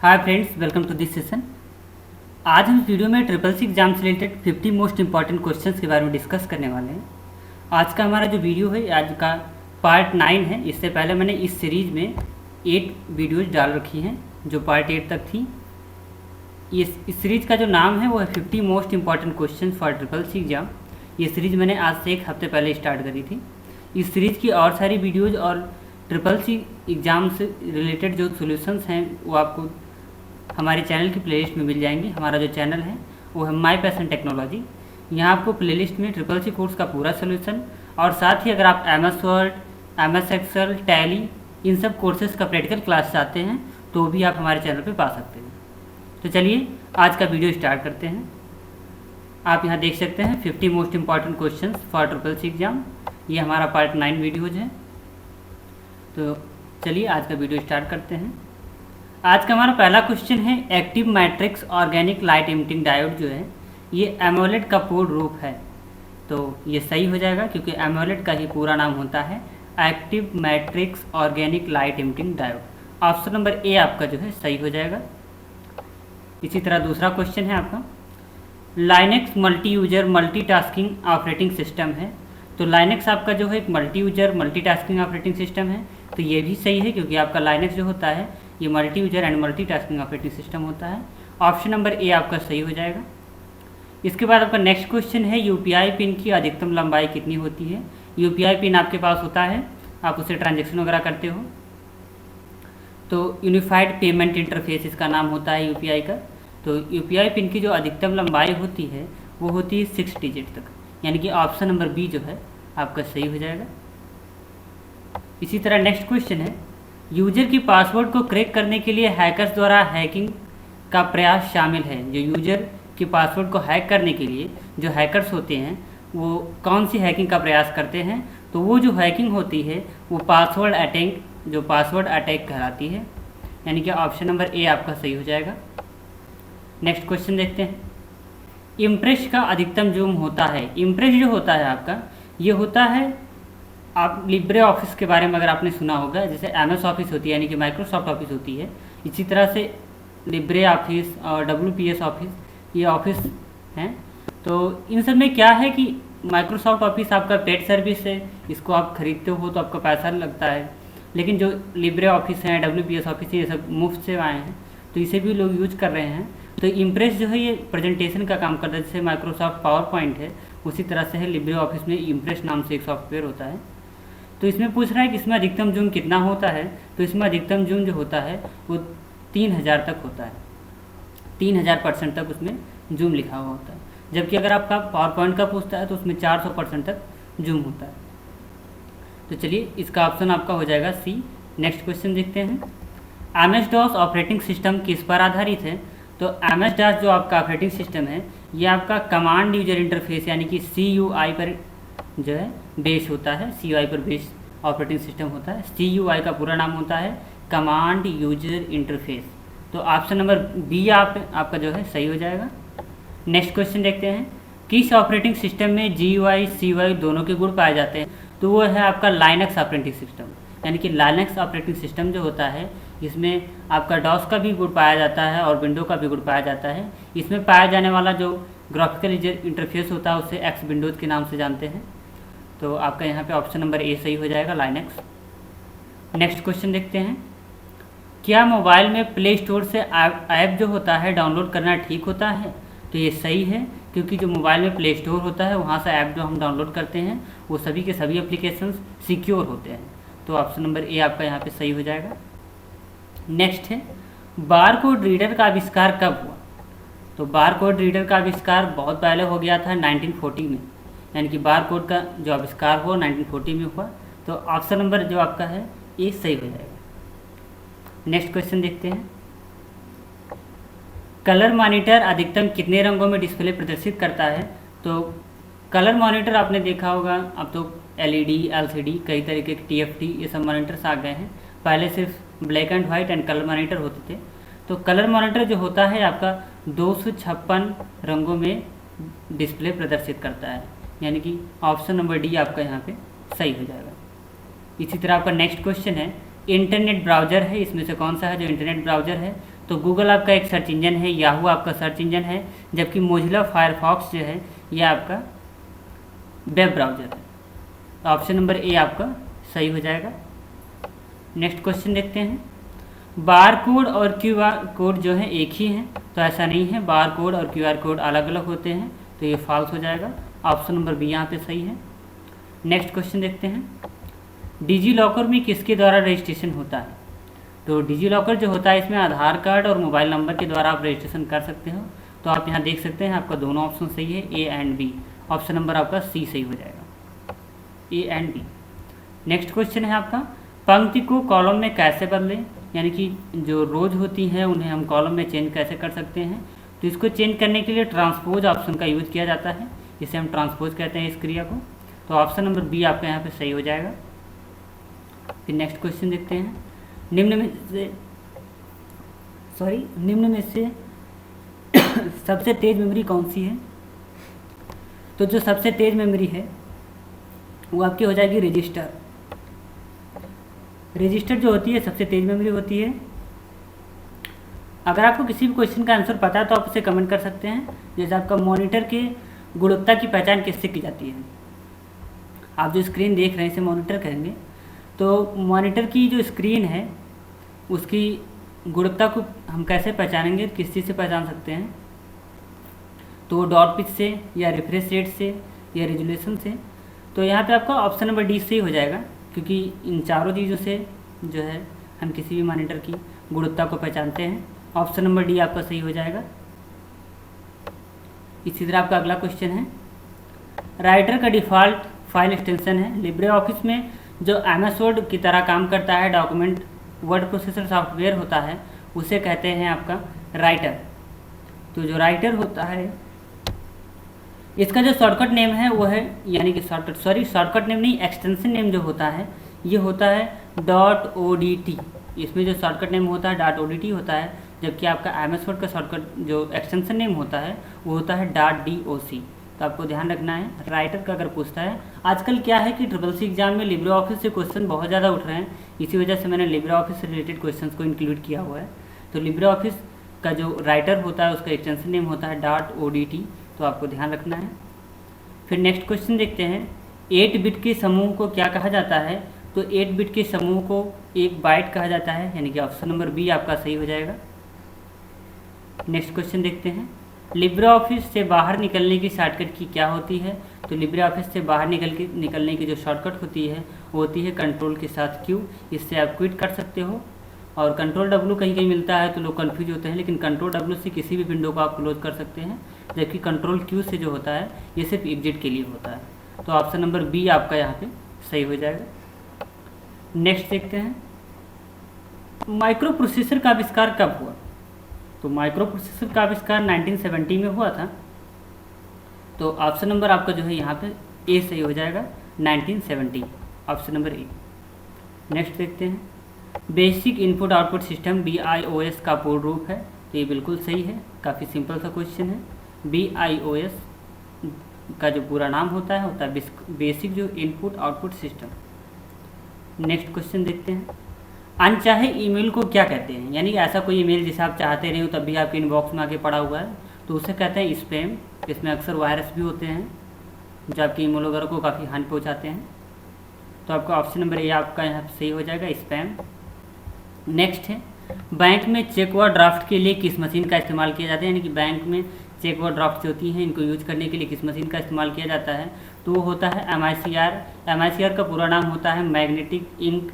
Hi friends, welcome to this session. आज हम इस वीडियो में ट्रिपल सी एग्जाम से रिलेटेड 50 मोस्ट इंपॉर्टेंट क्वेश्चंस के बारे में डिस्कस करने वाले हैं। आज का हमारा जो वीडियो है आज का पार्ट 9 है। इससे पहले मैंने इस सीरीज़ में 8 वीडियोज़ डाल रखी हैं जो पार्ट 8 तक थी। इस सीरीज़ का जो नाम है वो है 50 most important question for triple C exam. ये सीरीज़ मैंने आज से एक हफ्ते पहले स्टार्ट करी थी। इस सीरीज़ की और सारी वीडियोज़ और ट्रिपल सी एग्ज़ाम से रिलेटेड जो सोल्यूशंस हैं वो आपको हमारे चैनल की प्लेलिस्ट में मिल जाएंगे। हमारा जो चैनल है वो है माई पैशन टेक्नोलॉजी। यहाँ आपको प्लेलिस्ट में ट्रिपल सी कोर्स का पूरा सोल्यूशन और साथ ही अगर आप MS word, MS excel, Tally इन सब कोर्सेज़ का प्रैक्टिकल क्लास चाहते हैं तो भी आप हमारे चैनल पे पा सकते हैं। तो चलिए आज का वीडियो स्टार्ट करते हैं। आप यहाँ देख सकते हैं 50 most important question for triple C exam. ये हमारा पार्ट 9 वीडियोज़ है। तो चलिए आज का वीडियो स्टार्ट करते हैं। आज का हमारा पहला क्वेश्चन है active matrix organic light emitting diode जो है ये एमोलेड का पूर्ण रूप है। तो ये सही हो जाएगा क्योंकि एमोलेड का ही पूरा नाम होता है active matrix organic light emitting diode. Option number A आपका जो है सही हो जाएगा। इसी तरह दूसरा क्वेश्चन है आपका Linux multi user multitasking operating system है। तो लाइनेक्स आपका जो है एक multi user multitasking operating system है। तो ये भी सही है क्योंकि आपका लाइनेक्स जो होता है ये multi user and multitasking operating system होता है। ऑप्शन नंबर ए आपका सही हो जाएगा। इसके बाद आपका नेक्स्ट क्वेश्चन है यूपीआई पिन की अधिकतम लंबाई कितनी होती है। यूपीआई पिन आपके पास होता है, आप उससे ट्रांजेक्शन वगैरह करते हो तो यूनिफाइड पेमेंट इंटरफेस इसका नाम होता है यूपीआई का। तो यूपीआई पिन की जो अधिकतम लंबाई होती है वो होती है 6 डिजिट तक, यानी कि ऑप्शन नंबर बी जो है आपका सही हो जाएगा। इसी तरह नेक्स्ट क्वेश्चन है यूजर की पासवर्ड को क्रैक करने के लिए हैकर्स द्वारा हैकिंग का प्रयास शामिल है। जो यूजर की पासवर्ड को हैक करने के लिए जो हैकर्स होते हैं वो कौन सी हैकिंग का प्रयास करते हैं, तो वो जो हैकिंग होती है वो पासवर्ड अटैक कहलाती है, यानी कि ऑप्शन नंबर ए आपका सही हो जाएगा। नेक्स्ट क्वेश्चन देखते हैं इम्प्रेस का अधिकतम जूम होता है। इम्प्रेस जो होता है आपका ये होता है, आप लिब्रे ऑफिस के बारे में अगर आपने सुना होगा, जैसे MS ऑफिस होती है यानी कि माइक्रोसॉफ्ट ऑफिस होती है, इसी तरह से लिब्रे ऑफिस और WPS ऑफिस ये ऑफिस हैं। तो इन सब में क्या है कि माइक्रोसॉफ्ट ऑफिस आपका पेड सर्विस है, इसको आप खरीदते हो तो आपका पैसा लगता है, लेकिन जो लिब्रे ऑफिस हैं WPS ऑफिस ये सब मुफ्त से आए हैं तो इसे भी लोग यूज कर रहे हैं। तो इम्प्रेस जो है ये प्रेजेंटेशन का काम करता है, जैसे माइक्रोसॉफ्ट पावर पॉइंट है उसी तरह से है लिब्रे ऑफिस में इम्प्रेस नाम से एक सॉफ्टवेयर होता है। तो इसमें पूछ रहा है कि इसमें अधिकतम जूम कितना होता है। तो इसमें अधिकतम जूम जो होता है वो 3000 तक होता है, 3000% तक उसमें जूम लिखा हुआ होता है। जबकि अगर आपका पावर पॉइंट का पूछता है तो उसमें 400% तक जूम होता है। तो चलिए इसका ऑप्शन आपका हो जाएगा सी। नेक्स्ट क्वेश्चन देखते हैं MS-DOS ऑपरेटिंग सिस्टम किस पर आधारित है। तो MS-DOS जो आपका ऑपरेटिंग सिस्टम है ये आपका कमांड यूजर इंटरफेस यानी कि CUI पर जो है बेस होता है, CUI पर बेस ऑपरेटिंग सिस्टम होता है। CUI का पूरा नाम होता है कमांड यूजर इंटरफेस। तो ऑप्शन नंबर बी आपका जो है सही हो जाएगा। नेक्स्ट क्वेश्चन देखते हैं किस ऑपरेटिंग सिस्टम में GUI CUI दोनों के गुण पाए जाते हैं। तो वो है आपका लाइनक्स ऑपरेटिंग सिस्टम, यानी कि लाइनक्स ऑपरेटिंग सिस्टम जो होता है इसमें आपका डॉस का भी गुण पाया जाता है और विंडो का भी गुण पाया जाता है। इसमें पाया जाने वाला जो ग्राफिकल यूजर इंटरफेस होता है उसे एक्स विंडोज़ के नाम से जानते हैं। तो आपका यहाँ पे ऑप्शन नंबर ए सही हो जाएगा, लाइनक्स। नेक्स्ट क्वेश्चन देखते हैं क्या मोबाइल में प्ले स्टोर से ऐप जो होता है डाउनलोड करना ठीक होता है। तो ये सही है क्योंकि जो मोबाइल में प्ले स्टोर होता है वहाँ से ऐप जो हम डाउनलोड करते हैं वो सभी के सभी एप्लीकेशंस सिक्योर होते हैं। तो ऑप्शन नंबर ए आपका यहाँ पे सही हो जाएगा। नेक्स्ट है बारकोड रीडर का आविष्कार कब हुआ। तो बारकोड रीडर का आविष्कार बहुत पहले हो गया था 1940 में, यानी कि बारकोड का जो आविष्कार हुआ 1940 में हुआ। तो ऑप्शन नंबर जो आपका है ये सही हो जाएगा। नेक्स्ट क्वेश्चन देखते हैं कलर मॉनिटर अधिकतम कितने रंगों में डिस्प्ले प्रदर्शित करता है। तो कलर मॉनिटर आपने देखा होगा, अब तो LED LCD कई तरीके के TFT ये सब मॉनिटर्स आ गए हैं। पहले सिर्फ black and white and colour monitor होते थे। तो कलर मॉनिटर जो होता है आपका 256 रंगों में डिस्प्ले प्रदर्शित करता है, यानी कि ऑप्शन नंबर डी आपका यहाँ पे सही हो जाएगा। इसी तरह आपका नेक्स्ट क्वेश्चन है इंटरनेट ब्राउज़र है, इसमें से कौन सा है जो इंटरनेट ब्राउज़र है। तो गूगल आपका एक सर्च इंजन है, याहू आपका सर्च इंजन है, जबकि मोजिला फायरफॉक्स जो है ये आपका वेब ब्राउज़र है। तो ऑप्शन नंबर ए आपका सही हो जाएगा। नेक्स्ट क्वेश्चन देखते हैं। बार कोड और क्यूआर कोड जो है एक ही हैं, तो ऐसा नहीं है, बार कोड और क्यूआर कोड अलग अलग होते हैं, तो ये फॉल्स हो जाएगा। ऑप्शन नंबर बी यहाँ पे सही है। नेक्स्ट क्वेश्चन देखते हैं। डिजी लॉकर में किसके द्वारा रजिस्ट्रेशन होता है? तो डिजी लॉकर जो होता है इसमें आधार कार्ड और मोबाइल नंबर के द्वारा आप रजिस्ट्रेशन कर सकते हो। तो आप यहाँ देख सकते हैं आपका दोनों ऑप्शन सही है, A and B. Option number आपका सी सही हो जाएगा, A and B. Next question है आपका, पंक्ति को कॉलम में कैसे बदलें? यानी कि जो रोज होती हैं उन्हें हम कॉलम में चेंज कैसे कर सकते हैं? तो इसको चेंज करने के लिए ट्रांसपोज ऑप्शन का यूज किया जाता है, इसे हम ट्रांसपोज कहते हैं इस क्रिया को। तो ऑप्शन नंबर बी आपका यहाँ पे सही हो जाएगा। फिर नेक्स्ट क्वेश्चन देखते हैं। निम्न में से सबसे तेज मेमोरी कौन सी है? तो जो सबसे तेज मेमोरी है वो आपकी हो जाएगी रजिस्टर। रजिस्टर जो होती है सबसे तेज मेमोरी होती है। अगर आपको किसी भी क्वेश्चन का आंसर पता है तो आप उसे कमेंट कर सकते हैं। जैसे आपका मॉनिटर के गुणवत्ता की पहचान किससे की जाती है? आप जो स्क्रीन देख रहे हैं इसे मॉनिटर कहेंगे। तो मॉनिटर की जो स्क्रीन है उसकी गुणवत्ता को हम कैसे पहचानेंगे, किस चीज़ से पहचान सकते हैं? तो डॉट पिच से या रिफ्रेश रेट से या रेजोल्यूशन से। तो यहाँ पे आपका ऑप्शन नंबर डी सही हो जाएगा, क्योंकि इन चारों चीज़ों से जो है हम किसी भी मॉनिटर की गुणवत्ता को पहचानते हैं। ऑप्शन नंबर डी आपका सही हो जाएगा। इसी तरह आपका अगला क्वेश्चन है। राइटर का डिफ़ॉल्ट फाइल एक्सटेंशन है। लिब्रे ऑफिस में जो एमएस वर्ड की तरह काम करता है, डॉक्यूमेंट वर्ड प्रोसेसर सॉफ्टवेयर होता है, उसे कहते हैं आपका राइटर। तो जो राइटर होता है इसका जो शॉर्टकट नेम है वो है, यानी कि शॉर्टकट नेम नहीं, एक्सटेंशन नेम जो होता है ये होता है .odt। इसमें जो शॉर्टकट नेम होता है .odt होता है, जबकि आपका एमएस वर्ड का शॉर्टकट जो एक्सटेंशन नेम होता है वो होता है .doc। तो आपको ध्यान रखना है राइटर का अगर पूछता है। आजकल क्या है कि CCC एग्जाम में लिब्रे ऑफिस से क्वेश्चन बहुत ज़्यादा उठ रहे हैं, इसी वजह से मैंने लिब्रे ऑफिस से रिलेटेड क्वेश्चन को इंक्लूड किया हुआ है। तो लिब्रे ऑफिस का जो राइटर होता है उसका एक्सटेंशन नेम होता है .odt, तो आपको ध्यान रखना है। फिर नेक्स्ट क्वेश्चन देखते हैं। 8 बिट के समूह को क्या कहा जाता है? तो 8 बिट के समूह को एक बाइट कहा जाता है, यानी कि ऑप्शन नंबर बी आपका सही हो जाएगा। नेक्स्ट क्वेश्चन देखते हैं। लिब्रे ऑफिस से बाहर निकलने की शॉर्टकट की क्या होती है? तो लिब्रे ऑफिस से बाहर निकलने की जो शॉर्टकट होती है वो होती है कंट्रोल के साथ क्यू। इससे आप क्विट कर सकते हो। और कंट्रोल डब्ल्यू कहीं कहीं मिलता है तो लोग कंफ्यूज होते हैं, लेकिन कंट्रोल डब्ल्यू से किसी भी विंडो को आप क्लोज कर सकते हैं, जबकि कंट्रोल क्यू से जो होता है ये सिर्फ एग्जिट के लिए होता है। तो ऑप्शन नंबर बी आपका यहाँ पे सही हो जाएगा। नेक्स्ट देखते हैं। माइक्रो प्रोसेसर का आविष्कार कब हुआ? तो माइक्रो प्रोसेसर का आविष्कार 1970 में हुआ था। तो ऑप्शन नंबर आपका जो है यहाँ पे ए सही हो जाएगा, 1970, ऑप्शन नंबर ए। नेक्स्ट देखते हैं। Basic input output system BIOS का पूर्ण रूप है? तो ये बिल्कुल सही है, काफ़ी सिंपल सा क्वेश्चन है। BIOS का जो पूरा नाम होता है बेसिक जो input output system. Next question देखते हैं। अनचाहे ईमेल को क्या कहते हैं? यानी ऐसा कोई ईमेल जिसे आप चाहते नहीं हो तब भी आपके इनबॉक्स में आके पड़ा हुआ है, तो उसे कहते हैं स्पैम। इसमें अक्सर वायरस भी होते हैं जो आपके ईमेल वगैरह को काफ़ी हानि पहुंचाते हैं। तो आपका ऑप्शन नंबर ए आपका यहाँ पे सही हो जाएगा, स्पैम। नेक्स्ट है। बैंक में चेक व ड्राफ्ट के लिए किस मशीन का इस्तेमाल किया जाता है? यानी कि बैंक में चेक व ड्राफ्ट जो होती हैं इनको यूज करने के लिए किस मशीन का इस्तेमाल किया जाता है? तो वो होता है MICR। MICR का पूरा नाम होता है magnetic ink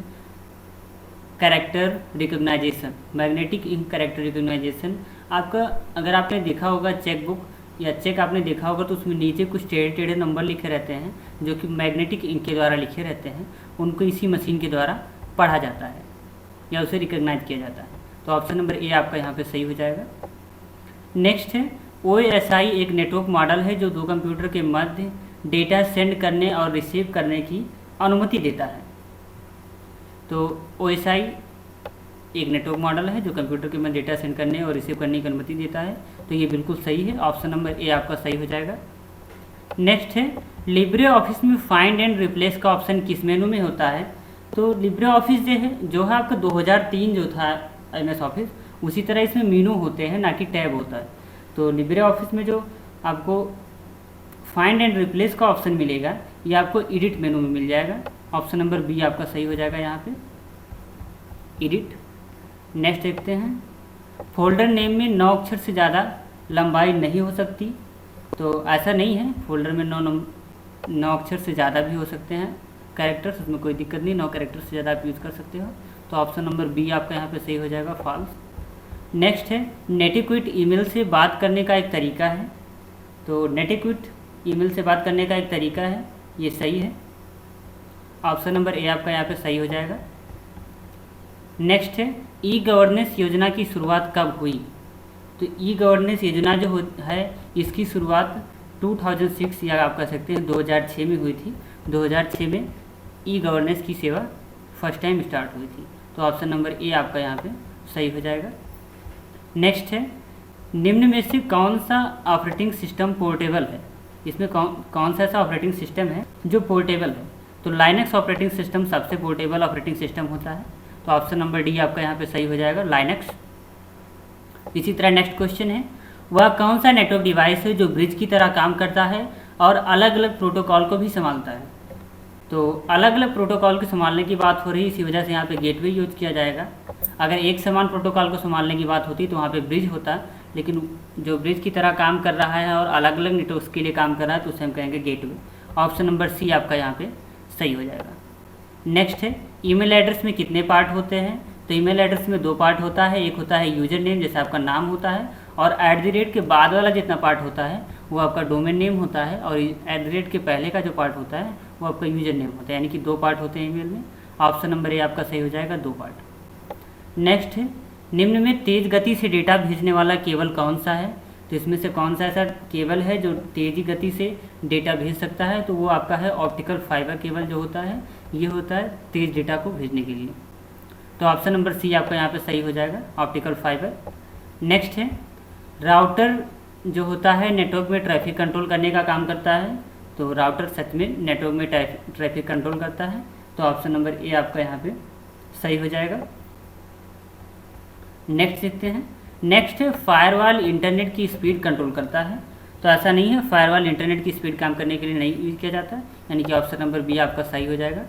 character recognition. Magnetic ink character recognition. आपका अगर आपने देखा होगा चेक बुक या चेक आपने देखा होगा तो उसमें नीचे कुछ टेढ़े टेढ़े नंबर लिखे रहते हैं जो कि मैग्नेटिक इंक के द्वारा लिखे रहते हैं, उनको इसी मशीन के द्वारा पढ़ा जाता है या उसे रिकॉग्नाइज किया जाता है। तो ऑप्शन नंबर ए आपका यहाँ पे सही हो जाएगा। नेक्स्ट है। OSI एक नेटवर्क मॉडल है जो दो कंप्यूटर के मध्य डेटा सेंड करने और रिसीव करने की अनुमति देता है। तो OSI एक नेटवर्क मॉडल है जो कंप्यूटर के मध्य डेटा सेंड करने और रिसीव करने की अनुमति देता है। तो ये बिल्कुल सही है, ऑप्शन नंबर ए आपका सही हो जाएगा। नेक्स्ट है। लिब्रे ऑफिस में फाइंड एंड रिप्लेस का ऑप्शन किस मेनू में होता है? तो लिब्रे ऑफिस जो है आपका 2003 जो था MS ऑफिस उसी तरह इसमें मीनू होते हैं, ना कि टैब होता है। तो लिब्रे ऑफिस में जो आपको फाइंड एंड रिप्लेस का ऑप्शन मिलेगा ये आपको एडिट मेनू में मिल जाएगा। ऑप्शन नंबर बी आपका सही हो जाएगा यहाँ पे, एडिट। नेक्स्ट देखते हैं, फोल्डर नेम में 9 अक्षर से ज़्यादा लंबाई नहीं हो सकती। तो ऐसा नहीं है, फोल्डर में 9 अक्षर से ज़्यादा भी हो सकते हैं कैरेक्टर्स, उसमें कोई दिक्कत नहीं, 9 कैरेक्टर से ज़्यादा आप यूज़ कर सकते हो। तो ऑप्शन नंबर बी आपका यहाँ पे सही हो जाएगा, फॉल्स। नेक्स्ट है, नेटिक्विट ईमेल से बात करने का एक तरीका है। तो नेटिक्विट ईमेल से बात करने का एक तरीका है, ये सही है। ऑप्शन नंबर ए आपका यहाँ पे सही हो जाएगा। नेक्स्ट है, ई गवर्नेंस योजना की शुरुआत कब हुई। तो ई गवर्नेंस योजना जो है इसकी शुरुआत 2006 या आप कह सकते हैं 2006 में हुई थी। 2006 में ई गवर्नेंस की सेवा फर्स्ट टाइम स्टार्ट हुई थी। तो ऑप्शन नंबर ए आपका यहाँ पे सही हो जाएगा। नेक्स्ट है, निम्न में से कौन सा ऑपरेटिंग सिस्टम पोर्टेबल है। इसमें कौन सा ऐसा ऑपरेटिंग सिस्टम है जो पोर्टेबल है। तो लाइनक्स ऑपरेटिंग सिस्टम सबसे पोर्टेबल ऑपरेटिंग सिस्टम होता है। तो ऑप्शन नंबर डी आपका यहाँ पे सही हो जाएगा, लाइनक्स। इसी तरह नेक्स्ट क्वेश्चन है, वह कौन सा नेटवर्क डिवाइस है जो ब्रिज की तरह काम करता है और अलग अलग प्रोटोकॉल को भी संभालता है। तो अलग अलग प्रोटोकॉल को संभालने की बात हो रही है, इसी वजह से यहाँ पे गेटवे यूज किया जाएगा। अगर एक समान प्रोटोकॉल को संभालने की बात होती तो वहाँ पे ब्रिज होता, लेकिन जो ब्रिज की तरह काम कर रहा है और अलग अलग नेटवर्क के लिए काम कर रहा है तो उसे हम कहेंगे गेटवे। ऑप्शन नंबर सी आपका यहाँ पे सही हो जाएगा। नेक्स्ट है, ईमेल एड्रेस में कितने पार्ट होते हैं। तो ईमेल एड्रेस में 2 पार्ट होता है, एक होता है यूजर नेम जैसे आपका नाम होता है, और @ के बाद वाला जितना पार्ट होता है वो आपका डोमेन नेम होता है, और @ के पहले का जो पार्ट होता है वो आपका यूजर नेम होता है। यानी कि 2 पार्ट होते हैं ईमेल में। ऑप्शन नंबर ए आपका सही हो जाएगा, 2 पार्ट। नेक्स्ट है, निम्न में तेज़ गति से डेटा भेजने वाला केबल कौन सा है। तो इसमें से कौन सा ऐसा केबल है जो तेज़ी गति से डेटा भेज सकता है। तो वो आपका है ऑप्टिकल फाइबर केबल जो होता है, ये होता है तेज़ डेटा को भेजने के लिए। तो ऑप्शन नंबर सी आपका यहाँ पे सही हो जाएगा, ऑप्टिकल फाइबर। नेक्स्ट है, राउटर जो होता है नेटवर्क में ट्रैफिक कंट्रोल करने का काम करता है। तो राउटर सच में नेटवर्क में ट्रैफिक कंट्रोल करता है। तो ऑप्शन नंबर ए आपका यहाँ पे सही हो जाएगा। नेक्स्ट देखते हैं, नेक्स्ट है, फायरवॉल इंटरनेट की स्पीड कंट्रोल करता है। तो ऐसा नहीं है, फायरवॉल इंटरनेट की स्पीड काम करने के लिए नहीं यूज किया जाता, यानी कि ऑप्शन नंबर बी आपका सही हो जाएगा,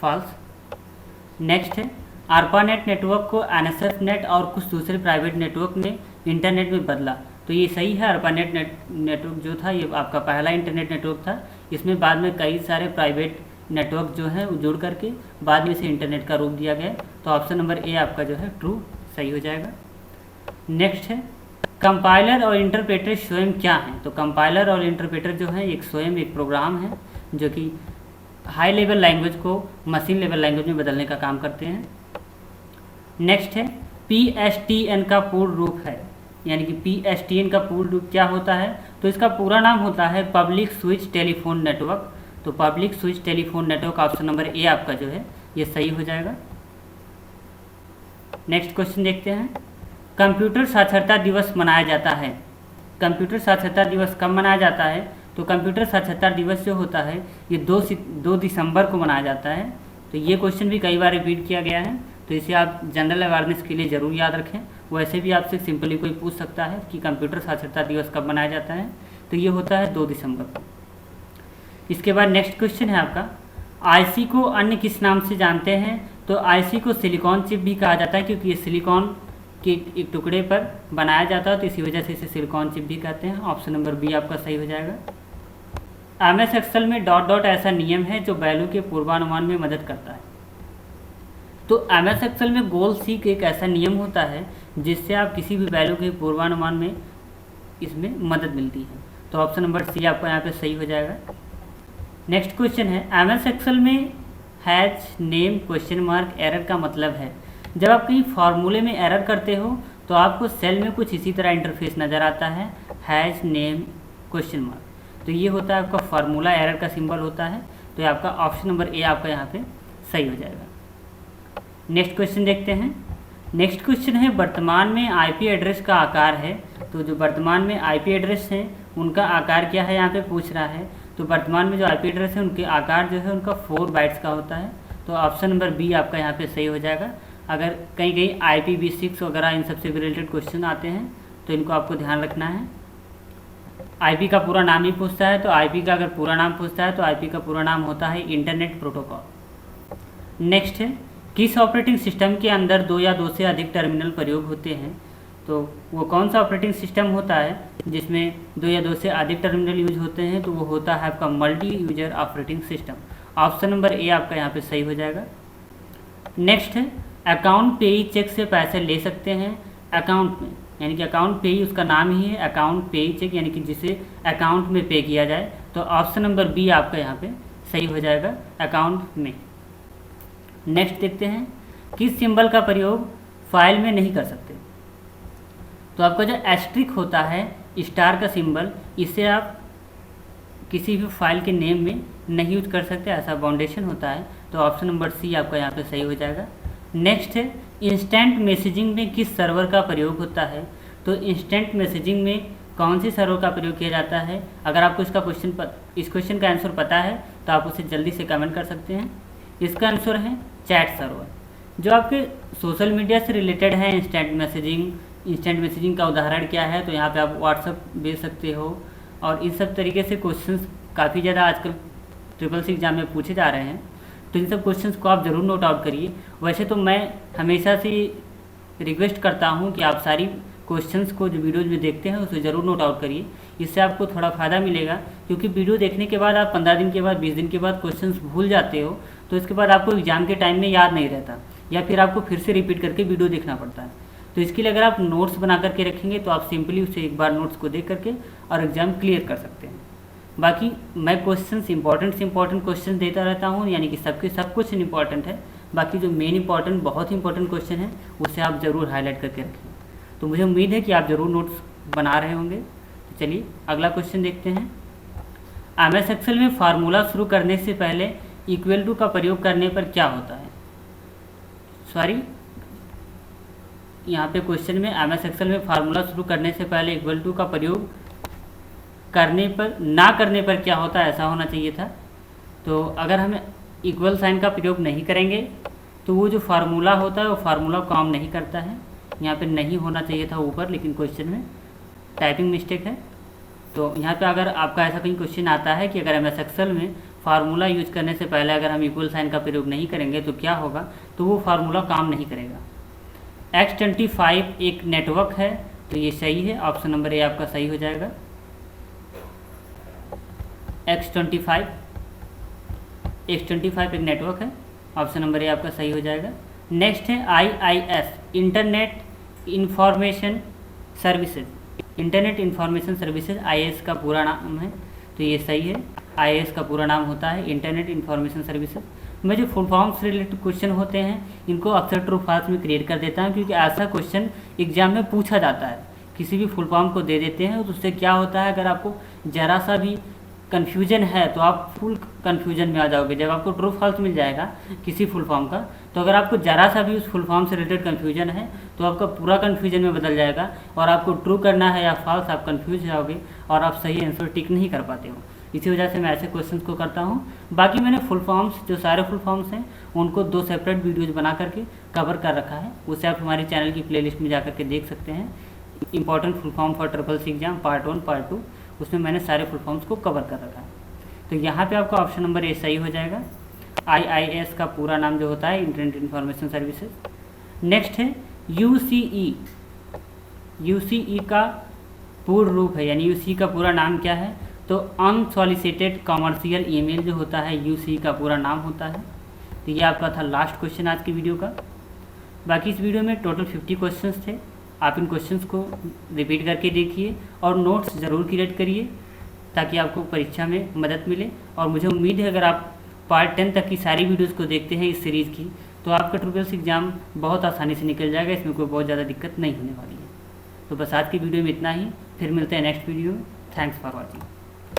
फॉल्स। नेक्स्ट है, ARPANET नेटवर्क को NSF नेट और कुछ दूसरे प्राइवेट नेटवर्क ने इंटरनेट में बदला। तो ये सही है, ARPANET नेटवर्क जो था ये आपका पहला इंटरनेट नेटवर्क था। इसमें बाद में कई सारे प्राइवेट नेटवर्क जो हैं वो जुड़ करके बाद में इसे इंटरनेट का रूप दिया गया। तो ऑप्शन नंबर ए आपका जो है ट्रू सही हो जाएगा। नेक्स्ट है, कंपाइलर और इंटरप्रेटर स्वयं क्या हैं। तो कंपाइलर और इंटरप्रेटर जो है एक स्वयं एक प्रोग्राम है जो कि हाई लेवल लैंग्वेज को मशीन लेवल लैंग्वेज में बदलने का काम करते हैं। नेक्स्ट है, PSTN का पूर्ण रूप है, यानी कि PSTN का पूर्ण रूप क्या होता है। तो इसका पूरा नाम होता है पब्लिक स्विच टेलीफोन नेटवर्क। तो public switch telephone network option number A आपका जो है ये सही हो जाएगा। नेक्स्ट क्वेश्चन देखते हैं, कंप्यूटर साक्षरता दिवस मनाया जाता है। कंप्यूटर साक्षरता दिवस कब मनाया जाता है। तो कंप्यूटर साक्षरता दिवस जो होता है ये 2 दिसंबर को मनाया जाता है। तो ये क्वेश्चन भी कई बार रिपीट किया गया है, तो इसे आप जनरल अवेयरनेस के लिए ज़रूर याद रखें। वैसे भी आपसे सिंपली कोई पूछ सकता है कि कंप्यूटर साक्षरता दिवस कब मनाया जाता है। तो ये होता है 2 दिसंबर को। इसके बाद नेक्स्ट क्वेश्चन है आपका, आईसी को अन्य किस नाम से जानते हैं। तो आईसी को सिलिकॉन चिप भी कहा जाता है, क्योंकि ये सिलिकॉन के एक टुकड़े पर बनाया जाता है, तो इसी वजह से इसे सिलिकॉन चिप भी कहते हैं। ऑप्शन नंबर बी आपका सही हो जाएगा। MS एक्सेल में डॉट ऐसा नियम है जो वैल्यू के पूर्वानुमान में मदद करता है। तो MS एक्सेल में गोल सीक एक ऐसा नियम होता है जिससे आप किसी भी वैल्यू के पूर्वानुमान में इसमें मदद मिलती है। तो ऑप्शन नंबर सी आपका यहाँ पे सही हो जाएगा। नेक्स्ट क्वेश्चन है, MS एक्सेल में has name question mark error का मतलब है। जब आप कहीं फार्मूले में एरर करते हो तो आपको सेल में कुछ इसी तरह इंटरफेस नज़र आता है, हैज नेम क्वेश्चन मार्क। तो ये होता है आपका फार्मूला एरर का सिंबल होता है। तो ये आपका ऑप्शन नंबर ए आपका यहाँ पे सही हो जाएगा। नेक्स्ट क्वेश्चन देखते हैं। नेक्स्ट क्वेश्चन है, वर्तमान में IP एड्रेस का आकार है। तो जो वर्तमान में IP एड्रेस हैं उनका आकार क्या है यहाँ पे पूछ रहा है। तो वर्तमान में जो IP एड्रेस है उनके आकार जो है उनका 4 बाइट्स का होता है। तो ऑप्शन नंबर बी आपका यहाँ पे सही हो जाएगा। अगर कहीं कहीं IPv6 वगैरह इन सबसे रिलेटेड क्वेश्चन आते हैं तो इनको आपको ध्यान रखना है। IP का पूरा नाम ही पूछता है, तो IP का अगर पूरा नाम पूछता है तो IP का पूरा नाम होता है इंटरनेट प्रोटोकॉल। नेक्स्ट है, किस ऑपरेटिंग सिस्टम के अंदर 2 या 2 से अधिक टर्मिनल प्रयोग होते हैं? तो वो कौन सा ऑपरेटिंग सिस्टम होता है जिसमें 2 या 2 से अधिक टर्मिनल यूज होते हैं? तो वो होता है आपका multi user operating system. Option number A आपका यहाँ पे सही हो जाएगा। नेक्स्ट है, अकाउंट पेई चेक से पैसे ले सकते हैं अकाउंट में, यानी कि अकाउंट पेई उसका नाम ही है, अकाउंट पेई चेक, यानी कि जिसे अकाउंट में पे किया जाए। तो ऑप्शन नंबर बी आपका यहाँ पे सही हो जाएगा, अकाउंट में। नेक्स्ट देखते हैं, किस सिंबल का प्रयोग फाइल में नहीं कर सकते? तो आपका जो एस्ट्रिक होता है, स्टार का सिंबल, इसे आप किसी भी फाइल के नेम में नहीं यूज कर सकते, ऐसा बाउंडेशन होता है। तो ऑप्शन नंबर सी आपका यहाँ पे सही हो जाएगा। नेक्स्ट है, इंस्टेंट मैसेजिंग में किस सर्वर का प्रयोग होता है? तो इंस्टेंट मैसेजिंग में कौन सी सर्वर का प्रयोग किया जाता है? अगर आपको इस क्वेश्चन का आंसर पता है तो आप उसे जल्दी से कमेंट कर सकते हैं। इसका आंसर है चैट सर्वर। जो आपके सोशल मीडिया से रिलेटेड है इंस्टेंट मैसेजिंग का उदाहरण क्या है? तो यहाँ पे आप व्हाट्सअप भेज सकते हो, और इन सब तरीके से क्वेश्चंस काफ़ी ज़्यादा आजकल SSC एग्जाम में पूछे जा रहे हैं। तो इन सब क्वेश्चंस को आप ज़रूर नोट आउट करिए। वैसे तो मैं हमेशा से रिक्वेस्ट करता हूँ कि आप सारी क्वेश्चंस को जो वीडियोज़ में देखते हैं उसे ज़रूर नोट आउट करिए, इससे आपको थोड़ा फ़ायदा मिलेगा। क्योंकि वीडियो देखने के बाद आप 15 दिन के बाद 20 दिन के बाद क्वेश्चंस भूल जाते हो, तो इसके बाद आपको एग्जाम के टाइम में याद नहीं रहता, या फिर आपको फिर से रिपीट करके वीडियो देखना पड़ता है। तो इसके लिए अगर आप नोट्स बना करके रखेंगे तो आप सिंपली उसे एक बार नोट्स को देख करके और एग्ज़ाम क्लियर कर सकते हैं। बाकी मैं क्वेश्चंस इंपॉर्टेंट से इंपॉर्टेंट क्वेश्चन देता रहता हूँ, यानी कि सब कुछ इंपॉर्टेंट है। बाकी जो मेन इंपॉर्टेंट बहुत ही इंपॉर्टेंट क्वेश्चन है उसे आप ज़रूर हाईलाइट करके रखें। तो मुझे उम्मीद है कि आप ज़रूर नोट्स बना रहे होंगे। तो चलिए अगला क्वेश्चन देखते हैं। MS एक्सेल में फार्मूला शुरू करने से पहले इक्वल टू का प्रयोग करने पर क्या होता है? यहाँ पे क्वेश्चन में MS एक्सेल में फार्मूला शुरू करने से पहले इक्वल टू का प्रयोग ना करने पर क्या होता है, ऐसा होना चाहिए था। तो अगर हम इक्वल साइन का प्रयोग नहीं करेंगे तो वो जो फार्मूला होता है वो फार्मूला काम नहीं करता है। यहाँ पे नहीं होना चाहिए था ऊपर, लेकिन क्वेश्चन में टाइपिंग मिस्टेक है। तो यहाँ पे अगर आपका ऐसा कहीं क्वेश्चन आता है कि अगर MS एक्सेल में फार्मूला यूज करने से पहले अगर हम इक्वल साइन का प्रयोग नहीं करेंगे तो क्या होगा, तो वो फार्मूला काम नहीं करेगा। X25 एक नेटवर्क है, तो ये सही है, ऑप्शन नंबर ए आपका सही हो जाएगा। X25 एक नेटवर्क है, ऑप्शन नंबर ए आपका सही हो जाएगा। नेक्स्ट है IIS internet information services IIS का पूरा नाम है, तो ये सही है। IIS का पूरा नाम होता है इंटरनेट इंफॉर्मेशन सर्विसेज। मैं जो फुल फॉर्म से रिलेटेड क्वेश्चन होते हैं इनको अक्सर ट्रू फॉल्स में क्रिएट कर देता हूँ, क्योंकि ऐसा क्वेश्चन एग्जाम में पूछा जाता है। किसी भी फुल फॉर्म को दे देते हैं तो उससे क्या होता है, अगर आपको ज़रा सा भी कन्फ्यूजन है तो आप फुल कन्फ्यूजन में आ जाओगे। जब आपको ट्रू फॉल्स मिल जाएगा किसी फुल फॉर्म का, तो अगर आपको ज़रा सा भी उस फुल फॉर्म से रिलेटेड कन्फ्यूजन है तो आपका पूरा कन्फ्यूजन में बदल जाएगा, और आपको ट्रू करना है या फॉल्स आप कन्फ्यूज जाओगे और आप सही आंसर टिक नहीं कर पाते हो। इसी वजह से मैं ऐसे क्वेश्चंस को करता हूँ। बाकी मैंने फुल फॉर्म्स, जो सारे फुल फॉर्म्स हैं उनको 2 सेपरेट वीडियोज़ बना करके कवर कर रखा है, उसे आप हमारे चैनल की प्लेलिस्ट में जा करके देख सकते हैं। Important full form for SSC exam part 1 part 2, उसमें मैंने सारे फुल फॉर्म्स को कवर कर रखा है। तो यहाँ पे आपका ऑप्शन नंबर ए सही हो जाएगा। IIS का पूरा नाम जो होता है इंटरनेट इंफॉर्मेशन सर्विसेज। नेक्स्ट है UCE का पूर्ण रूप है, यानी UCE का पूरा नाम क्या है? तो अनसॉलिसिटेड कॉमर्शियल ईमेल जो होता है UCE का पूरा नाम होता है। तो ये आपका था लास्ट क्वेश्चन आज की वीडियो का। बाकी इस वीडियो में टोटल 50 क्वेश्चंस थे। आप इन क्वेश्चंस को रिपीट करके देखिए और नोट्स ज़रूर क्रिएट करिए ताकि आपको परीक्षा में मदद मिले। और मुझे उम्मीद है अगर आप पार्ट 10 तक की सारी वीडियोज़ को देखते हैं इस सीरीज़ की, तो आपका SSC एग्ज़ाम बहुत आसानी से निकल जाएगा, इसमें कोई बहुत ज़्यादा दिक्कत नहीं होने वाली है। तो बस आज की वीडियो में इतना ही, फिर मिलते हैं नेक्स्ट वीडियो में। Thanks for watching.